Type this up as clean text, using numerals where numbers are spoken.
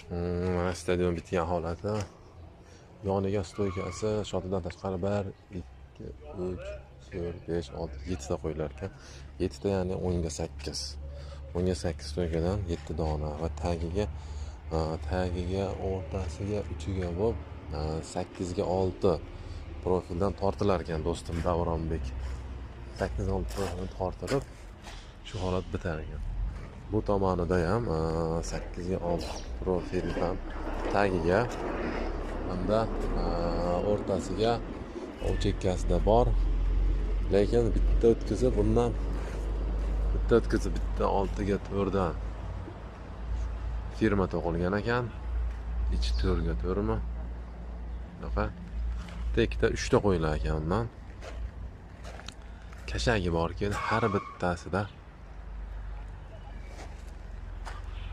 Mana stadion bitgan holati. Yoniga stoykasi shotidan tashqari 1 2 3 4 5 6 7 ta qo'yilgan ekan. 7 ta ya'ni 10 ga 8. 10 ga 8 stoykadan 7 dona va tagiga o'rtasiga uchiga bo'lib 8 ga 6 profildan tortilar ekan do'stim Davronbek. 8 ga 6 profildan tortilib shu holat bitar ekan. Bu tomonida ham 8 ga 6 profildan tagiga hamda o'rtasiga chekkasida bor. Lekin bitta o'tkazib bitta 6 ga 4 dan firma to'qilgan ekan. Ichi 4 ga 4 mi? Bunaqa. Ikkita 3 ta qo'yilgan ekan undan. Kashagi bor ekan, har bittasida